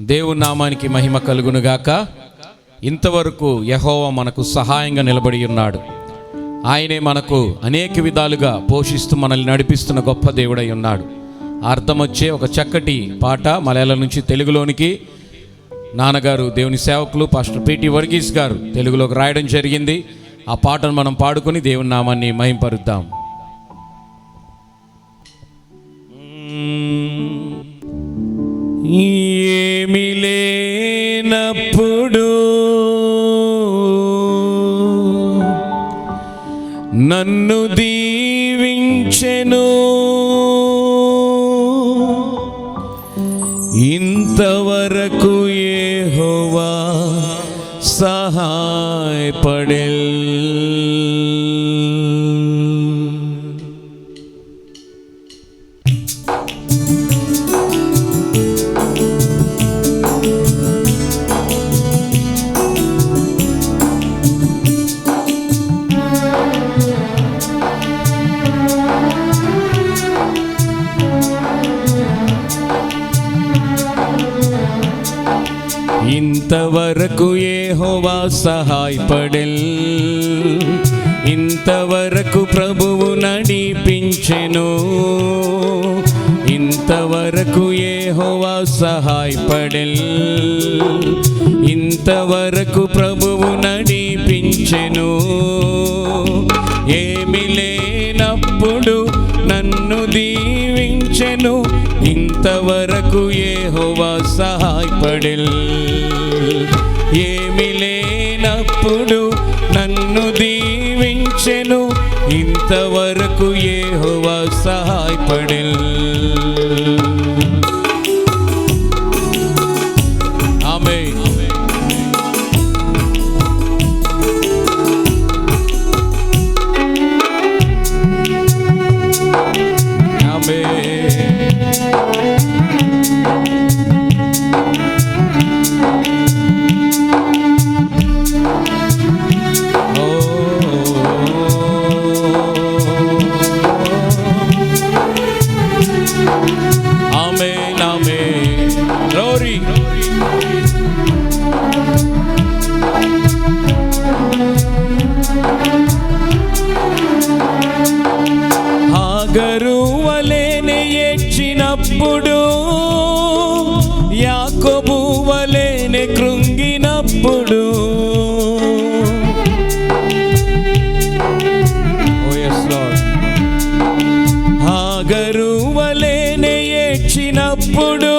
దేవుని నామానికి మహిమ కలుగునుగాక. ఇంతవరకు యెహోవా మనకు సహాయంగా నిలబడి ఉన్నాడు. ఆయనే మనకు అనేక విధాలుగా పోషిస్తూ మనల్ని నడిపిస్తున్న గొప్ప దేవుడై ఉన్నాడు. అర్థం వచ్చే ఒక చక్కటి పాట మలయాళం నుంచి తెలుగులోనికి నాన్నగారు, దేవుని సేవకులు పాస్టర్ పిటి వర్గీస్ గారు తెలుగులోకి రాయడం జరిగింది. ఆ పాటను మనం పాడుకొని దేవుని నామాన్ని మహింపరుద్దాం. ఏమి లేనప్పుడు నన్ను దీవించెను, ఇంతవరకు యెహోవా సహాయపడెల్. ఇంతవరకు యెహోవా సహాయపడెల్, ఇంతవరకు ప్రభువు నడిపించెను, ఇంతవరకు యెహోవా సహాయపడెల్, ఇంతవరకు ప్రభువు నడిపించెను. ఏమి లేనప్పుడు నన్ను దీవించెను, ఇంతవరకు యెహోవా సహాయపడెల్. ఏమి లేనప్పుడు నన్ను దీవించెను, ఇంతవరకు యెహోవా సహాయపడెల్. ఆమేన్. Amen, amen. Glory. హాగరు వలెనే ఏడ్చినప్పుడు, యాకోబు వలెనే కృంగినప్పుడు, హాగరు వలెనే ఏడ్చినప్పుడు,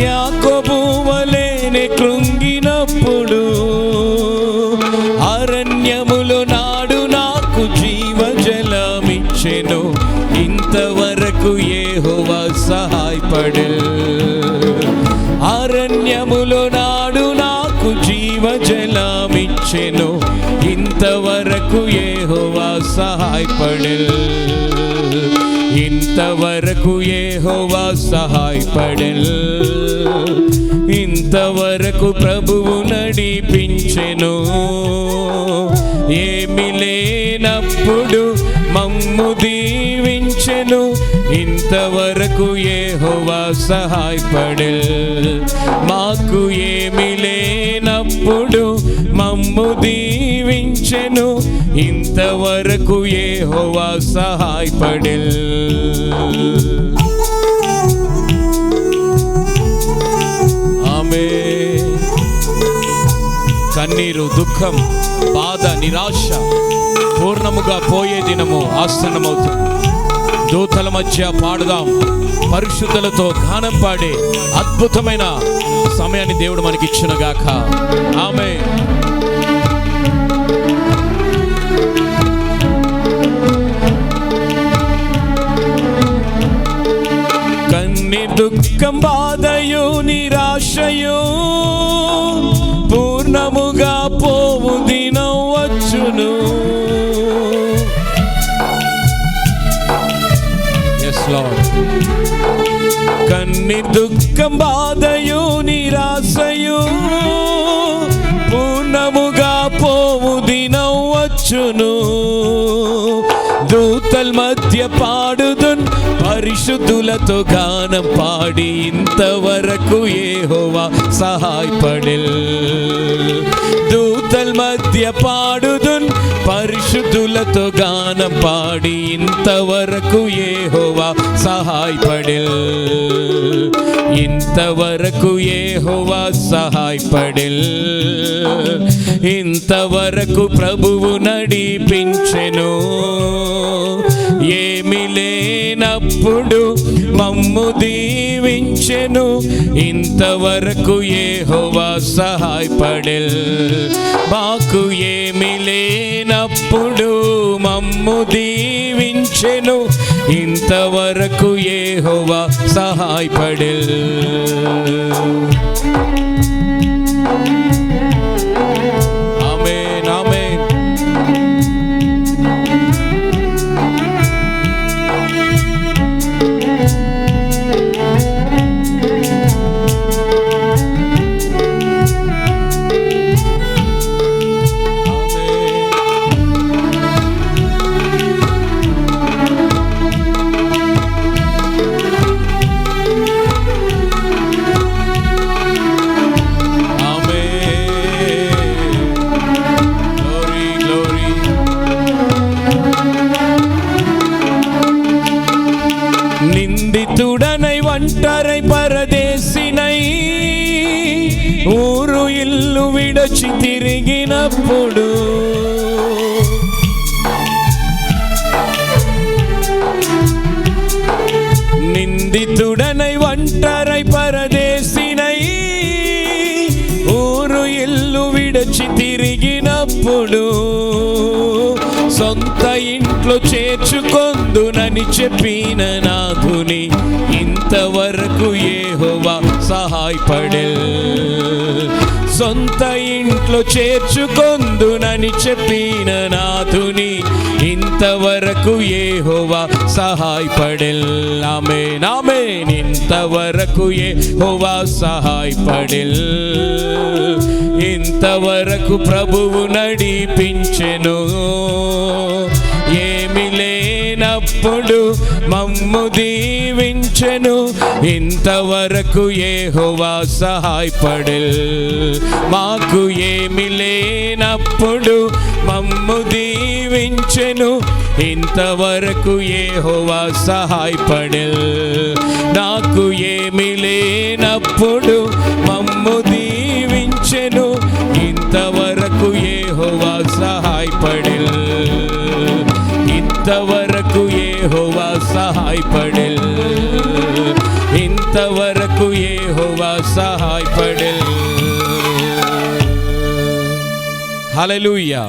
యాకోబు వలెనే కృంగినప్పుడు, అరణ్యములో నాడు నాకు జీవజలమిచ్చెను, ఇంతవరకు యెహోవా సహాయపడెల్. అరణ్యములో నాడు నాకు జీవజలమిచ్చెను, ఇంతవరకు యెహోవా సహాయపడెల్. ఇంతవరకు యెహోవా సహాయపడెల్, ఇంతవరకు ప్రభువు నడిపించెను. ఏమి లేనప్పుడు మమ్ము దీవించెను, ఇంతవరకు యెహోవా సహాయపడెల్. మాకు ఏమి లేనప్పుడు మమ్ము దీవించెను, ఇంతవరకు యెహోవా సహాయపడెల్. ఆమేన్. కన్నీరు, దుఃఖం, బాధ, నిరాశ పూర్ణముగా పోయే దినము ఆసన్నమవుతుంది. దూతల మధ్య పాడుదాం, పరిశుద్ధులతో గానం పాడే అద్భుతమైన సమయాన్ని దేవుడు మనకి ఇచ్చునుగాక. ఆమేన్. కన్ని దుఃఖం, బాధయు, నిరాశయు పూర్ణముగా పోవు దినం వచ్చును. కన్ని దుఃఖం, బాధయు, నిరాశయు పూర్ణముగా పోవు దినం వచ్చును. దూత దూతల్ మధ్య పాడుదున్, పరిశుద్ధులతో గానం పాడి ఇంతవరకు యెహోవా సహాయపడెల్. దూతల్ మధ్య పాడుదున్, పరిశుద్ధులతో గానం పాడి ఇంతవరకు యెహోవా సహాయపడెల్. ఇంతవరకు యెహోవా సహాయపడెల్. ఇంతవరకు ప్రభువు నడిపించెను. ఏమి లేనప్పుడు మమ్ము దీవించెను. ఇంతవరకు యెహోవా సహాయపడెల్. మాకు ఏమి లేనప్పుడు మమ్ము దీవించెను. ఇంతవరకు యెహోవా సహాయపడెల్. ఆమేన్, ఆమేన్. నిందితుడనై ఒంటరై పరదేశినై ఊరు ఇల్లు విడచి తిరిగినప్పుడు, నిందితుడనై ఒంటరై పరదేశినై ఊరు ఇల్లు విడచి తిరిగినప్పుడు, సొంత ఇంట్లో చేర్చుకొందునని చెప్పిన నాథుని ఇంతవరకు యెహోవా సహాయపడెల్. సొంత ఇంట్లో చేర్చుకొందునని చెప్పిన నాథుని ఇంతవరకు యెహోవా సహాయపడెల్. ఆమేన్, ఆమేన్. ఇంతవరకు యెహోవా సహాయపడెల్. ఇంతవరకు ప్రభువు నడిపించెను. ఏమి లేనప్పుడు మమ్ము దీవించెను. ఇంతవరకు యెహోవా సహాయపడెల్. మాకు ఏమి లేనప్పుడు మమ్ము దీవించెను. ఇంతవరకు యెహోవా సహాయపడెల్. నాకు ఏమి లేనప్పుడు మమ్ము దీవించెను. ఇంతవరకు యెహోవా సహాయపడెల్. ఇంతవరకు యెహోవా సహాయపడెల్. ఇంతవరకు యెహోవా సహాయపడెల్. హల్లెలూయా.